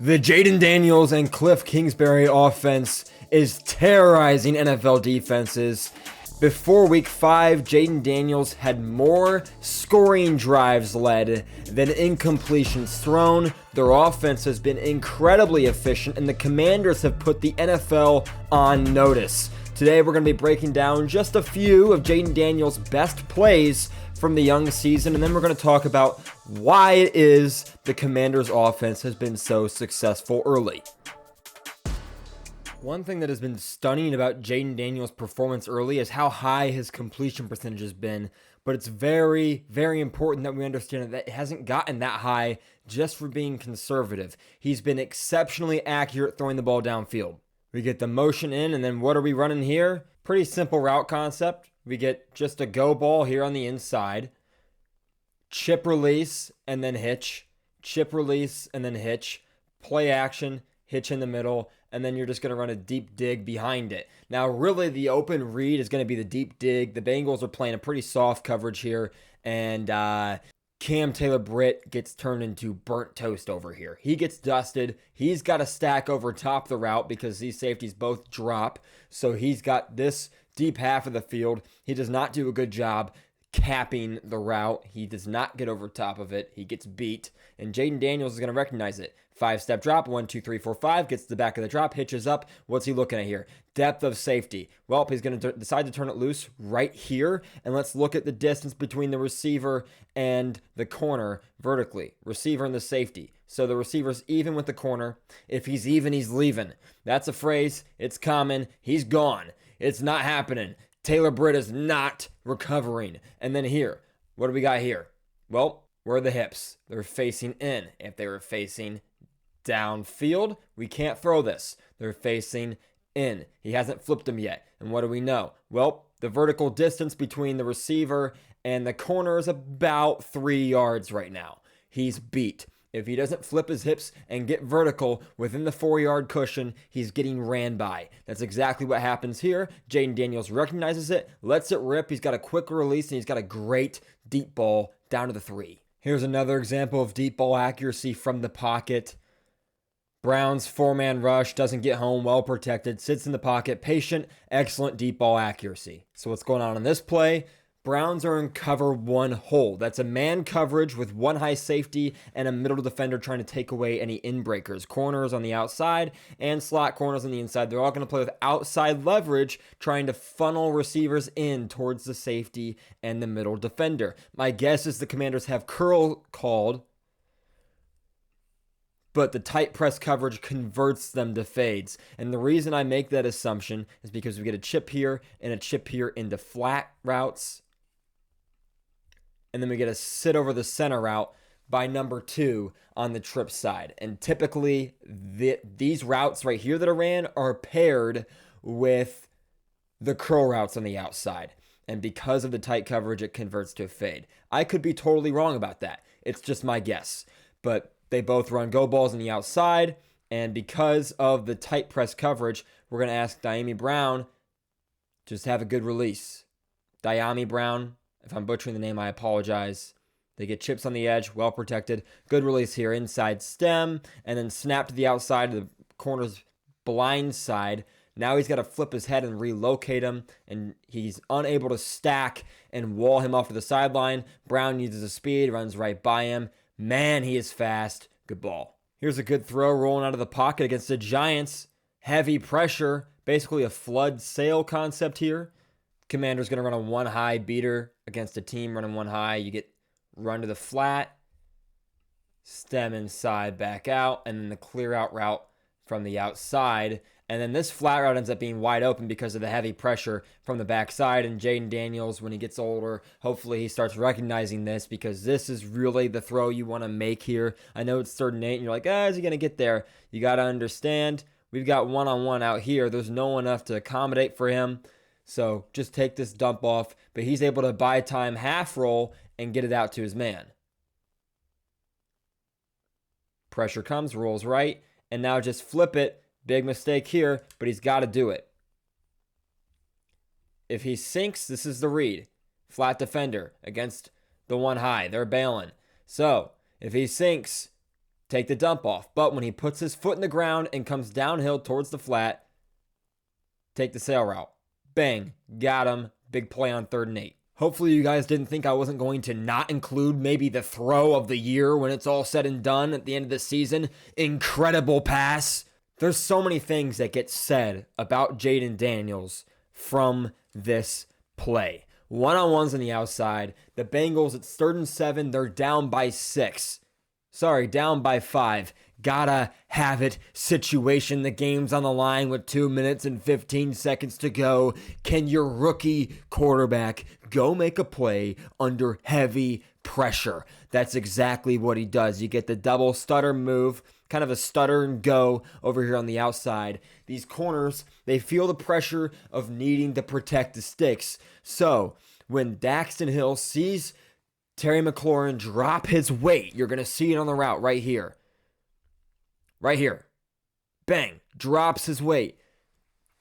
The Jayden Daniels and Cliff Kingsbury offense is terrorizing NFL defenses. Before week 5, Jayden Daniels had more scoring drives led than incompletions thrown. Their offense has been incredibly efficient, and the Commanders have put the NFL on notice. Today, we're going to be breaking down just a few of Jayden Daniels' best plays from the young season, and then we're going to talk about why it is the Commanders' offense has been so successful early. One thing that has been stunning about Jayden Daniels' performance early is how high his completion percentage has been, but it's very, very important that we understand that it hasn't gotten that high just for being conservative. He's been exceptionally accurate throwing the ball downfield. We get the motion in, and then what are we running here? Pretty simple route concept. We get just a go ball here on the inside, chip release, and then hitch, chip release, and then hitch, play action, hitch in the middle, and then you're just going to run a deep dig behind it. Now, really, the open read is going to be the deep dig. The Bengals are playing a pretty soft coverage here, and Cam Taylor-Britt gets turned into burnt toast over here. He gets dusted. He's got to stack over top the route because these safeties both drop, so he's got this deep half of the field. He does not do a good job capping the route. He does not get over top of it. He gets beat, and Jayden Daniels is going to recognize it. 5-step drop, 1, 2, 3, 4, 5, gets to the back of the drop, hitches up. What's he looking at here? Depth of safety. Well, he's going to decide to turn it loose right here, and let's look at the distance between the receiver and the corner vertically. Receiver and the safety. So the receiver's even with the corner. If he's even, he's leaving. That's a phrase. It's common. He's gone. It's not happening. Taylor-Britt is not recovering. And then here, what do we got here? Well, where are the hips? They're facing in. If they were facing downfield, we can't throw this. They're facing in. He hasn't flipped them yet. And what do we know? Well, the vertical distance between the receiver and the corner is about 3 yards right now. He's beat. If he doesn't flip his hips and get vertical within the 4-yard cushion, he's getting ran by. That's exactly what happens here. Jayden Daniels recognizes it, lets it rip. He's got a quick release, and he's got a great deep ball down to the 3. Here's another example of deep ball accuracy from the pocket. Brown's 4-man rush, doesn't get home, well protected, sits in the pocket, patient, excellent deep ball accuracy. So what's going on in this play? Browns are in cover 1 hole. That's a man coverage with one high safety and a middle defender trying to take away any in-breakers. Corners on the outside and slot corners on the inside. They're all going to play with outside leverage, trying to funnel receivers in towards the safety and the middle defender. My guess is the Commanders have curl called, but the tight press coverage converts them to fades. And the reason I make that assumption is because we get a chip here and a chip here into flat routes. And then we get a sit over the center route by number 2 on the trip side. And typically, these routes right here that are ran are paired with the curl routes on the outside. And because of the tight coverage, it converts to a fade. I could be totally wrong about that. It's just my guess. But they both run go balls on the outside. And because of the tight press coverage, we're going to ask Dyami Brown just have a good release. Dyami Brown. If I'm butchering the name, I apologize. They get chips on the edge, well protected. Good release here, inside stem, and then snap to the outside of the corner's blind side. Now he's got to flip his head and relocate him, and he's unable to stack and wall him off to the sideline. Brown uses his speed, runs right by him. Man, he is fast. Good ball. Here's a good throw rolling out of the pocket against the Giants. Heavy pressure, basically a flood sail concept here. Commander's going to run a 1-high beater against a team running 1-high. You get run to the flat, stem inside, back out, and then the clear out route from the outside. And then this flat route ends up being wide open because of the heavy pressure from the backside. And Jayden Daniels, when he gets older, hopefully he starts recognizing this because this is really the throw you want to make here. I know it's 3rd and 8, and you're like, is he going to get there? You got to understand, we've got one-on-one out here. There's no one enough to accommodate for him. So just take this dump off, but he's able to buy time half roll and get it out to his man. Pressure comes, rolls right, and now just flip it. Big mistake here, but he's got to do it. If he sinks, this is the read. Flat defender against the 1-high. They're bailing. So if he sinks, take the dump off. But when he puts his foot in the ground and comes downhill towards the flat, take the sail route. Bang, got him. Big play on 3rd and 8. Hopefully you guys didn't think I wasn't going to not include maybe the throw of the year when it's all said and done at the end of the season. Incredible pass. There's so many things that get said about Jayden Daniels from this play. One-on-ones on the outside. The Bengals, it's 3rd and 7. They're down by 6. Sorry, down by 5. Gotta have it situation. The game's on the line with 2 minutes and 15 seconds to go. Can your rookie quarterback go make a play under heavy pressure? That's exactly what he does. You get the double stutter move, kind of a stutter and go over here on the outside. These corners, they feel the pressure of needing to protect the sticks. So when Daxton Hill sees Terry McLaurin drop his weight, you're going to see it on the route right here. Right here. Bang. Drops his weight.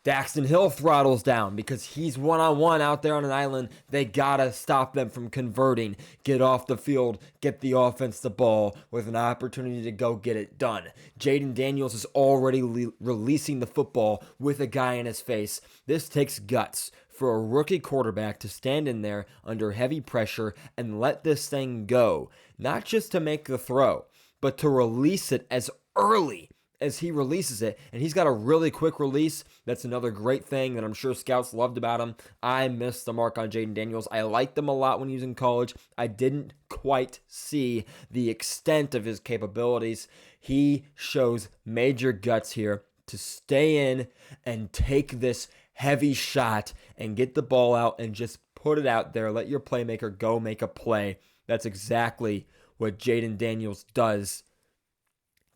Daxton Hill throttles down because he's one-on-one out there on an island. They got to stop them from converting. Get off the field. Get the offense the ball with an opportunity to go get it done. Jayden Daniels is already releasing the football with a guy in his face. This takes guts for a rookie quarterback to stand in there under heavy pressure and let this thing go. Not just to make the throw, but to release it as early as he releases it. And he's got a really quick release. That's another great thing that I'm sure scouts loved about him. I missed the mark on Jayden Daniels. I liked him a lot when he was in college. I didn't quite see the extent of his capabilities. He shows major guts here to stay in and take this heavy shot and get the ball out and just put it out there. Let your playmaker go make a play. That's exactly what Jayden Daniels does.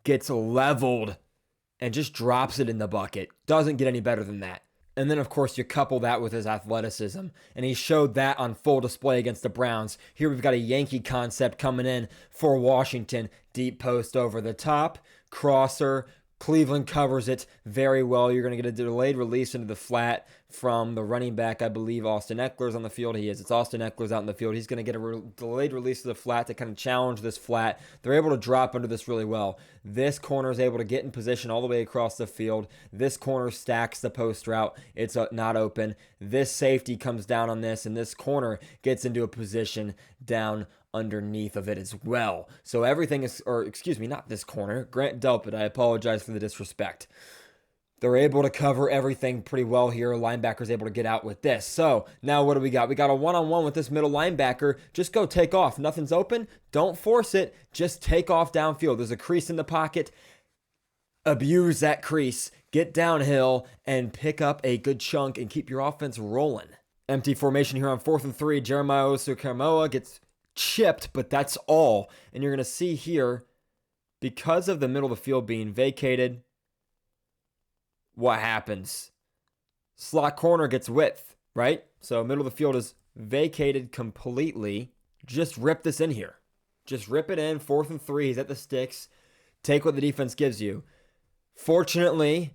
Gets leveled and just drops it in the bucket. Doesn't get any better than that. And then, of course, you couple that with his athleticism. And he showed that on full display against the Browns. Here we've got a Yankee concept coming in for Washington. Deep post over the top. Crosser. Cleveland covers it very well. You're going to get a delayed release into the flat from the running back. I believe Austin Eckler's on the field. He is. It's Austin Eckler's out in the field. He's going to get a delayed release to the flat to kind of challenge this flat. They're able to drop under this really well. This corner is able to get in position all the way across the field. This corner stacks the post route. It's not open. This safety comes down on this, and this corner gets into a position down underneath of it as well. So everything is, or excuse me, not this corner, Grant Delpit, I apologize for the disrespect. They're able to cover everything pretty well here. Linebacker's able to get out with this. So now what do we got? We got a one-on-one with this middle linebacker. Just go take off. Nothing's open. Don't force it. Just take off downfield. There's a crease in the pocket. Abuse that crease. Get downhill and pick up a good chunk and keep your offense rolling. Empty formation here on 4th and 3. Jeremiah Owusu-Koramoah gets chipped, but that's all. And you're going to see here, because of the middle of the field being vacated, what happens? Slot corner gets width, right? So middle of the field is vacated completely. Just rip this in here. Just rip it in. 4th and 3. He's at the sticks. Take what the defense gives you. Fortunately,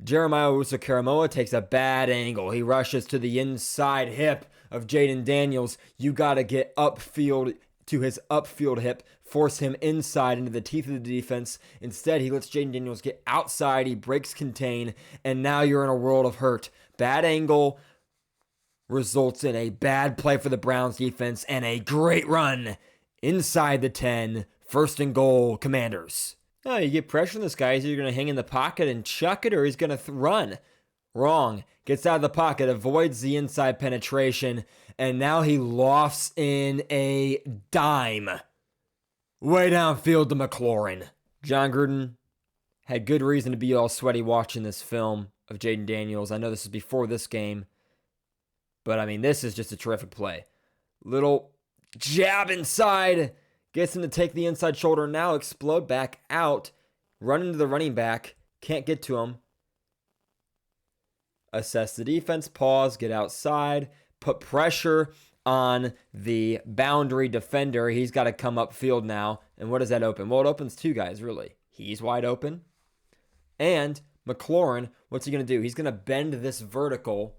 Jeremiah Owusu-Koramoah takes a bad angle. He rushes to the inside hip of Jayden Daniels. You got to get upfield to his upfield hip, force him inside into the teeth of the defense. Instead, he lets Jayden Daniels get outside. He breaks contain, and now you're in a world of hurt. Bad angle results in a bad play for the Browns defense and a great run inside the 10. 1st and goal, Commanders. Oh, you get pressure on this guy. He's either going to hang in the pocket and chuck it, or he's going to run. Wrong. Gets out of the pocket, avoids the inside penetration, and now he lofts in a dime. Way downfield to McLaurin. John Gruden had good reason to be all sweaty watching this film of Jayden Daniels. I know this is before this game, but I mean, this is just a terrific play. Little jab inside. Gets him to take the inside shoulder. Now explode back out. Run into the running back. Can't get to him. Assess the defense. Pause. Get outside. Put pressure on the boundary defender. He's got to come upfield now. And what does that open? Well, it opens 2 guys, really. He's wide open. And McLaurin, what's he going to do? He's going to bend this vertical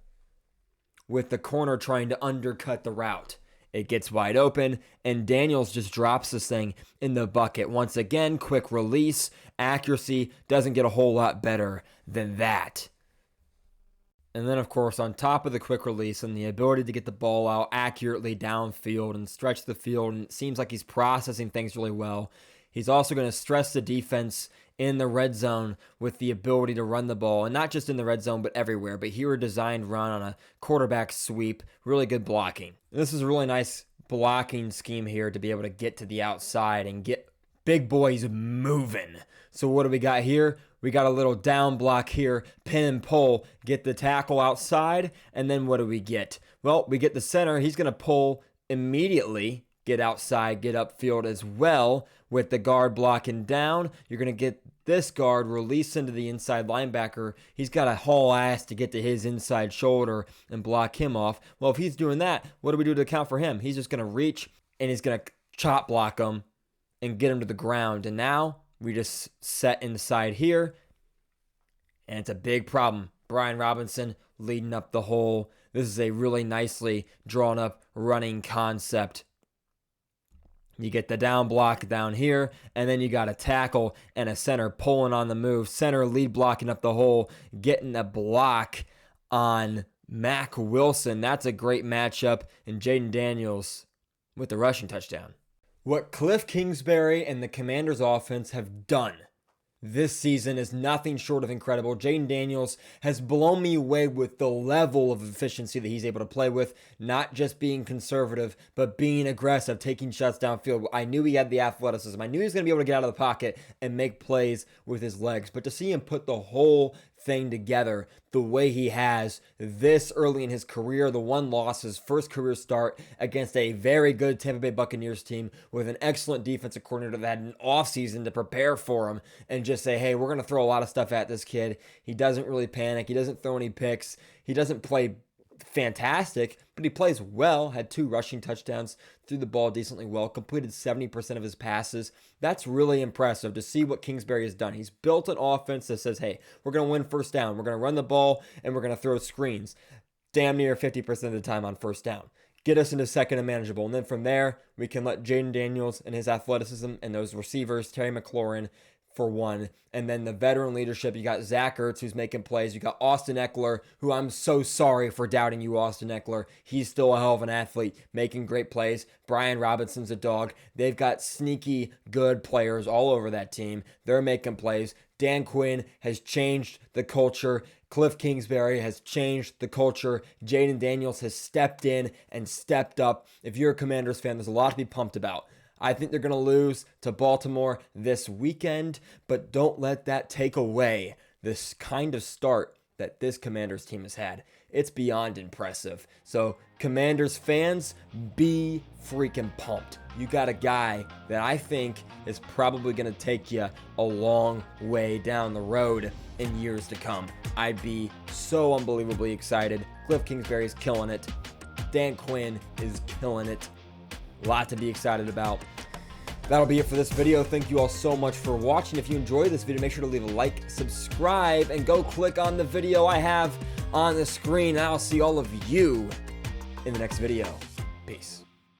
with the corner trying to undercut the route. It gets wide open, and Daniels just drops this thing in the bucket. Once again, quick release, accuracy doesn't get a whole lot better than that. And then, of course, on top of the quick release and the ability to get the ball out accurately downfield and stretch the field, and it seems like he's processing things really well, he's also going to stress the defense in the red zone with the ability to run the ball, and not just in the red zone, but everywhere. But here, a designed run on a quarterback sweep, really good blocking. This is a really nice blocking scheme here to be able to get to the outside and get big boys moving. So what do we got here? We got a little down block here, pin and pull, get the tackle outside, and then what do we get? Well, we get the center. He's going to pull immediately, get outside, get upfield as well with the guard blocking down. You're going to get this guard release into the inside linebacker. He's got to haul ass to get to his inside shoulder and block him off. Well, if he's doing that, what do we do to account for him? He's just going to reach, and he's going to chop block him and get him to the ground. And now we just set inside here, and it's a big problem. Brian Robinson leading up the hole. This is a really nicely drawn up running concept. You get the down block down here, and then you got a tackle and a center pulling on the move. Center lead blocking up the hole, getting a block on Mack Wilson. That's a great matchup, and Jayden Daniels with the rushing touchdown. What Cliff Kingsbury and the Commanders offense have done this season is nothing short of incredible. Jayden Daniels has blown me away with the level of efficiency that he's able to play with, not just being conservative, but being aggressive, taking shots downfield. I knew he had the athleticism. I knew he was going to be able to get out of the pocket and make plays with his legs. But to see him put the whole thing together the way he has this early in his career, the one loss, his first career start against a very good Tampa Bay Buccaneers team with an excellent defensive coordinator that had an offseason to prepare for him and just say, hey, we're going to throw a lot of stuff at this kid. He doesn't really panic. He doesn't throw any picks. He doesn't play fantastic, but he plays well. Had 2 rushing touchdowns, threw the ball decently well, completed 70% of his passes. That's really impressive to see what Kingsbury has done. He's built an offense that says, hey, we're going to win first down. We're going to run the ball, and we're going to throw screens damn near 50% of the time on first down. Get us into second and manageable. And then from there, we can let Jayden Daniels and his athleticism and those receivers, Terry McLaurin, for one. And then the veteran leadership, you got Zach Ertz, who's making plays. You got Austin Eckler, who I'm so sorry for doubting you, Austin Eckler. He's still a hell of an athlete, making great plays. Brian Robinson's a dog. They've got sneaky good players all over that team. They're making plays. Dan Quinn has changed the culture. Cliff Kingsbury has changed the culture. Jayden Daniels has stepped in and stepped up. If you're a Commanders fan, there's a lot to be pumped about. I think they're going to lose to Baltimore this weekend, but don't let that take away this kind of start that this Commanders team has had. It's beyond impressive. So, Commanders fans, be freaking pumped. You got a guy that I think is probably going to take you a long way down the road in years to come. I'd be so unbelievably excited. Cliff Kingsbury is killing it. Dan Quinn is killing it. A lot to be excited about. That'll be it for this video. Thank you all so much for watching. If you enjoyed this video, make sure to leave a like, subscribe, and go click on the video I have on the screen. I'll see all of you in the next video. Peace.